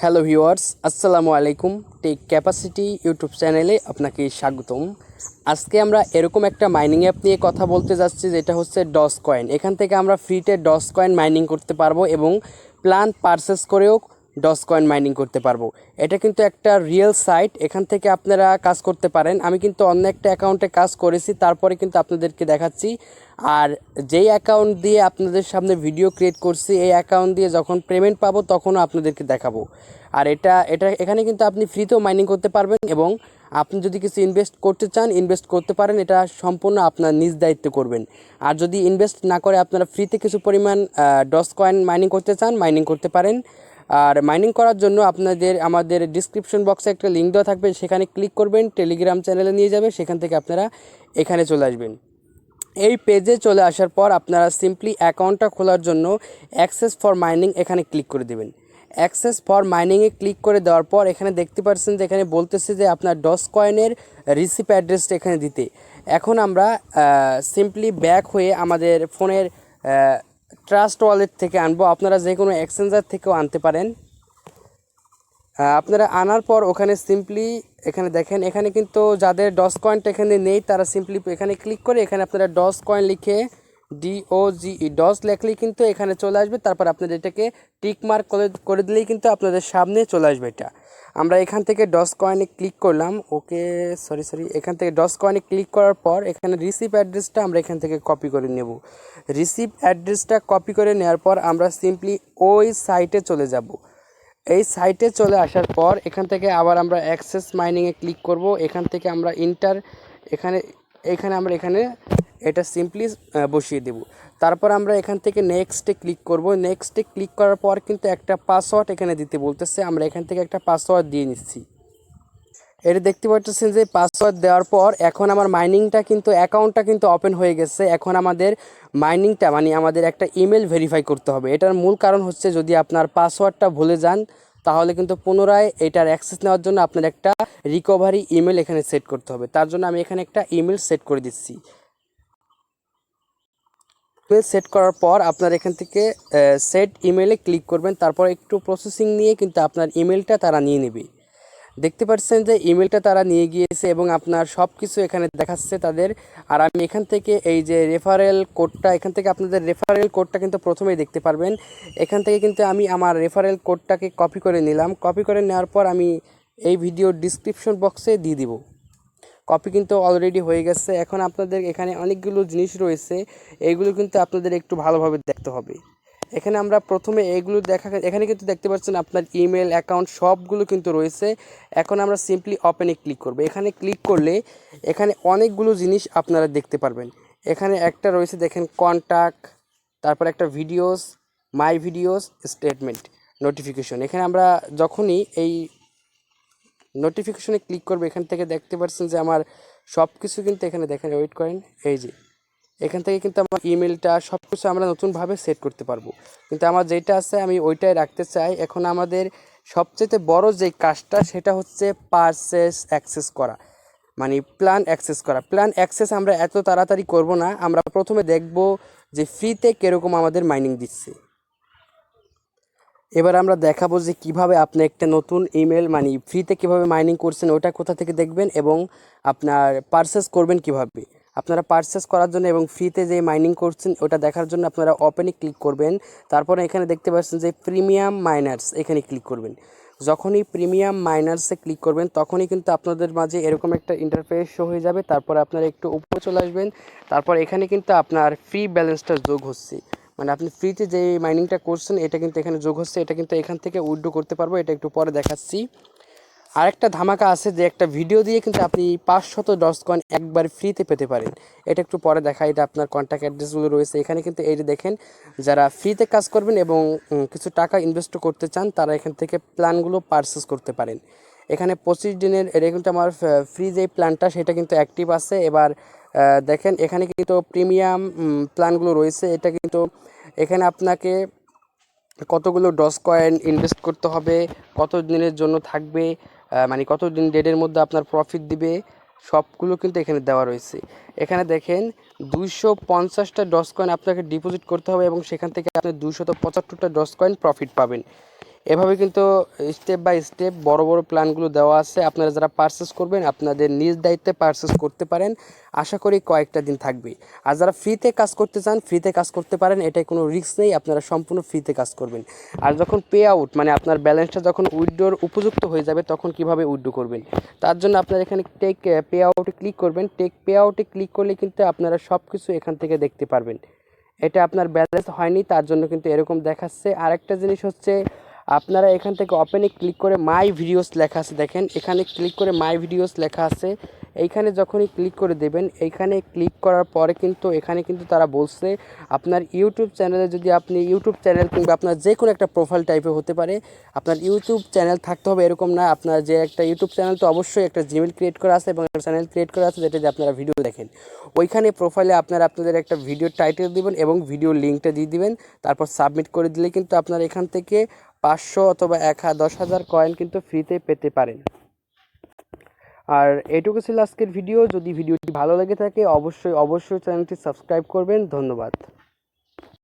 Hello viewers, আসসালামু আলাইকুম। Take capacity YouTube চ্যানেলে আপনাকে স্বাগতম। আজকে আমরা এরকম একটা মাইনিং অ্যাপ নিয়ে কথা বলতে যাচ্ছি, যেটা হচ্ছে ডজ কয়েন। এখান থেকে আমরা ফ্রিতে ডজ কয়েন মাইনিং করতে পারবো এবং প্ল্যান পারচেস করেও ডজ কয়েন মাইনিং করতে পারবো। এটা কিন্তু একটা রিয়েল সাইট, এখান থেকে আপনারা কাজ করতে পারেন। আমি কিন্তু অন্য একটা অ্যাকাউন্টে কাজ করেছি, তারপরে কিন্তু আপনাদেরকে দেখাচ্ছি। আর যেই অ্যাকাউন্ট দিয়ে আপনাদের সামনে ভিডিও ক্রিয়েট করছি, এই অ্যাকাউন্ট দিয়ে যখন পেমেন্ট পাবো তখনও আপনাদেরকে দেখাবো। আর এখানে কিন্তু আপনি ফ্রিতেও মাইনিং করতে পারবেন এবং আপনি যদি কিছু ইনভেস্ট করতে চান ইনভেস্ট করতে পারেন। এটা সম্পূর্ণ আপনার নিজ দায়িত্বে করবেন। আর যদি ইনভেস্ট না করে আপনারা ফ্রিতে কিছু পরিমাণ ডজ কয়েন মাইনিং করতে চান, মাইনিং করতে পারেন। আর মাইনিং করার জন্য আমাদের ডিসক্রিপশন বক্সে একটা লিঙ্ক দেওয়া থাকবে, সেখানে ক্লিক করবেন, টেলিগ্রাম চ্যানেলে নিয়ে যাবে, সেখান থেকে আপনারা এখানে চলে আসবেন। এই পেজে চলে আসার পর আপনারা সিম্পলি অ্যাকাউন্টটা খোলার জন্য অ্যাক্সেস ফর মাইনিং এখানে ক্লিক করে দেবেন। অ্যাক্সেস ফর মাইনিংয়ে ক্লিক করে দেওয়ার পর এখানে দেখতে পাচ্ছেন যে এখানে বলতেছে যে আপনার ডজ কয়েনের রিসিপ অ্যাড্রেসটা এখানে দিতে। এখন আমরা সিম্পলি ব্যাক হয়ে আমাদের ফোনের ট্রাস্ট ওয়ালেট থেকে আনবো। আপনারা যে কোনো এক্সচেঞ্জার থেকেও আনতে পারেন। আপনারা আনার পর ওখানে সিম্পলি এখানে দেখেন, এখানে কিন্তু যাদের ডজ কয়েনটা এখানে নেই তারা সিম্পলি এখানে ক্লিক করে এখানে আপনারা ডজ কয়েন লিখে DOGE ডজ লেখলেই কিন্তু এখানে চলে আসবে। তারপর আপনাদের এটাকে টিক মার্ক করে দিলেই কিন্তু আপনাদের সামনে চলে আসবে। এটা আমরা এখান থেকে ডজ কয়েনে ক্লিক করলাম। ওকে, সরি, এখান থেকে ডজ কয়েনে ক্লিক করার পর এখানে রিসিভ অ্যাড্রেসটা আমরা এখান থেকে কপি করে নেব। রিসিভ অ্যাড্রেসটা কপি করে নেওয়ার পর আমরা সিম্পলি ওই সাইটে চলে যাব। এই সাইটে চলে আসার পর এখান থেকে আবার আমরা অ্যাক্সেস মাইনিংয়ে ক্লিক করব। এখান থেকে আমরা এখানে এখানে এটা সিম্পলি বসিয়ে দেব। তারপর আমরা এখান থেকে নেক্সটে ক্লিক করব। নেক্সটে ক্লিক করার পর কিন্তু একটা পাসওয়ার্ড এখানে দিতে বলতেছে, আমরা এখান থেকে একটা পাসওয়ার্ড দিয়ে নিচ্ছি। এটা দেখতে পাচ্ছেন যে পাসওয়ার্ড দেওয়ার পর এখন আমার মাইনিংটা কিন্তু অ্যাকাউন্টটা কিন্তু ওপেন হয়ে গেছে। এখন আমাদের মাইনিংটা আমাদের একটা ইমেল ভেরিফাই করতে হবে। এটার মূল কারণ হচ্ছে যদি আপনার পাসওয়ার্ডটা ভুলে যান তাহলে কিন্তু পুনরায় এটার অ্যাক্সেস নেওয়ার জন্য আপনার একটা রিকভারি ইমেল এখানে সেট করতে হবে। তার জন্য আমি এখানে একটা ইমেল সেট করে দিচ্ছি। ইমেল সেট করার পর আপনার এখান থেকে সেট ইমেলে ক্লিক করবেন। তারপর একটু প্রসেসিং নিয়ে কিন্তু আপনার ইমেলটা তারা নিয়ে নেবে। দেখতে পাচ্ছেন যে ইমেলটা তারা নিয়ে গিয়েছে এবং আপনার সব কিছু এখানে দেখাচ্ছে তাদের। আর আমি এখান থেকে এই যে রেফারেল কোডটা, এখান থেকে আপনাদের রেফারেল কোডটা কিন্তু প্রথমেই দেখতে পারবেন। এখান থেকে কিন্তু আমি আমার রেফারেল কোডটাকে কপি করে নিলাম। কপি করে নেওয়ার পর আমি এই ভিডিওর ডিসক্রিপশন বক্সে দিয়ে দিব। কপি কিন্তু অলরেডি হয়ে গেছে। এখন আপনাদের এখানে অনেকগুলো জিনিস রয়েছে, এইগুলো কিন্তু আপনাদের একটু ভালোভাবে দেখতে হবে। এখানে আমরা প্রথমে এখানে কিন্তু দেখতে পাচ্ছেন আপনার ইমেল অ্যাকাউন্ট সবগুলো কিন্তু রয়েছে। এখন আমরা সিম্পলি ওপেনে ক্লিক করব। এখানে ক্লিক করলে এখানে অনেকগুলো জিনিস আপনারা দেখতে পারবেন। এখানে একটা রয়েছে দেখেন কন্ট্যাক্ট, তারপর একটা ভিডিওস, মাই ভিডিওস, স্টেটমেন্ট, নোটিফিকেশন। এখানে আমরা যখনই এই নোটিফিকেশনে ক্লিক করবো এখান থেকে দেখতে পাচ্ছেন যে আমার সব কিছু কিন্তু এখানে দেখেন, ওয়েট করেন, এই যে এখান থেকে কিন্তু আমার ইমেলটা সব কিছু আমরা নতুনভাবে সেট করতে পারবো। কিন্তু আমার যেটা আছে আমি ওইটাই রাখতে চাই। এখন আমাদের সবচেয়ে বড় যে কাজটা সেটা হচ্ছে পারচেস অ্যাক্সেস করা, প্ল্যান অ্যাক্সেস করা। প্ল্যান অ্যাক্সেস আমরা এত তাড়াতাড়ি করব না, আমরা প্রথমে দেখব যে ফ্রিতে কীরকম আমাদের মাইনিং দিচ্ছে। এবার আমরা দেখাবো যে কিভাবে আপনি একটা নতুন ইমেল ফ্রিতে কিভাবে মাইনিং করছেন, ওটা কোথা থেকে দেখবেন এবং আপনার পারচেস করবেন কিভাবে। আপনারা পারচেস করার জন্য এবং ফ্রিতে যে মাইনিং করছেন ওটা দেখার জন্য আপনারা ওপেনে ক্লিক করবেন। তারপরে এখানে দেখতে পাচ্ছেন যে প্রিমিয়াম মাইনার্স, এখানে ক্লিক করবেন। যখনই প্রিমিয়াম মাইনার্সে ক্লিক করবেন তখনই কিন্তু আপনাদের মাঝে এরকম একটা ইন্টারফেস শো হয়ে যাবে। তারপরে আপনারা একটু উপরে চলে আসবেন। তারপর এখানে কিন্তু আপনার ফ্রি ব্যালেন্সটা যোগ হচ্ছে, আপনি ফ্রিতে যে মাইনিংটা করছেন এটা কিন্তু এখানে যোগ হচ্ছে। এটা কিন্তু এখান থেকে উইথড্র করতে পারবো, এটা একটু পরে দেখাচ্ছি। আরেকটা ধামাকা আছে যে একটা ভিডিও দিয়ে কিন্তু আপনি 500 ডজ কয়েন একবার ফ্রিতে পেতে পারেন। এটা একটু পরে দেখা। এটা আপনার কন্ট্যাক্ট অ্যাড্রেসগুলো রয়েছে এখানে কিন্তু। এই যে দেখেন, যারা ফ্রিতে কাজ করবেন এবং কিছু টাকা ইনভেস্ট করতে চান তারা এখান থেকে প্ল্যানগুলো পারচেস করতে পারেন। এখানে 25 দিনের এটা কিন্তু আমার ফ্রি যে প্ল্যানটা সেটা কিন্তু অ্যাক্টিভ আছে। এবার দেখেন এখানে কিন্তু প্রিমিয়াম প্ল্যানগুলো রয়েছে। এটা কিন্তু এখানে আপনাকে কতগুলো ডজ কয়েন ইনভেস্ট করতে হবে, কত দিনের জন্য থাকবে, কত দিন ডেটের মধ্যে আপনার প্রফিট দিবে, সবগুলো কিন্তু এখানে দেওয়া রয়েছে। এখানে দেখেন 250টা ডজ কয়েন আপনাকে ডিপোজিট করতে হবে এবং সেখান থেকে আপনি 275টা ডজ কয়েন প্রফিট পাবেন। এভাবে কিন্তু স্টেপ বাই স্টেপ বড় বড় প্ল্যানগুলো দেওয়া আছে। আপনারা যারা পারচেস করবেন আপনাদের নিজ দায়িত্বে পারচেস করতে পারেন, আশা করি কয়েকটা দিন থাকবে। আর যারা ফ্রিতে কাজ করতে চান ফ্রিতে কাজ করতে পারেন, এটাই কোনো রিস্ক নেই, আপনারা সম্পূর্ণ ফ্রিতে কাজ করবেন। আর যখন পে আউট মানে আপনার ব্যালেন্সটা যখন উইথড্রর উপযুক্ত হয়ে যাবে তখন কিভাবে উইথড্র করবেন, তার জন্য আপনারা এখানে টেক পে আউটে ক্লিক করবেন। টেক পে আউটে ক্লিক করলে কিন্তু আপনারা সব কিছু এখান থেকে দেখতে পারবেন। এটা আপনার ব্যালেন্স হয়নি তার জন্য কিন্তু এরকম দেখাচ্ছে। আরেকটা জিনিস হচ্ছে, আপনারা এখান থেকে ওপেনে ক্লিক করে মাই ভিডিওস লেখা আছে, দেখেন এখানে ক্লিক করে মাই ভিডিওস লেখা আছে। এইখানে যখনই ক্লিক করে দেবেন, এইখানে ক্লিক করার পরে কিন্তু এখানে কিন্তু তারা বলছে আপনার ইউটিউব চ্যানেলে, যদি আপনি ইউটিউব চ্যানেল কিংবা আপনার যে কোনো একটা প্রোফাইল টাইপের হতে পারে, আপনার ইউটিউব চ্যানেল থাকতে হবে এরকম না। আপনার যে একটা ইউটিউব চ্যানেল তো অবশ্যই একটা জিমেল ক্রিয়েট করা আছে এবং একটা চ্যানেল ক্রিয়েট করা আছে যেটা দিয়ে আপনারা ভিডিও দেখেন। ওইখানে প্রোফাইলে আপনারা আপনাদের একটা ভিডিও টাইটেল দিবেন এবং ভিডিও লিঙ্কটা দিয়ে দিবেন, তারপর সাবমিট করে দিলে কিন্তু আপনারা এখান থেকে 500 অথবা 10,000 কয়েন কিন্তু ফ্রিতে পেতে পারেন। আর এটুকু ছিল আজকের ভিডিও। যদি ভিডিওটি ভালো লেগে থাকে অবশ্যই চ্যানেলটি সাবস্ক্রাইব করবেন। ধন্যবাদ।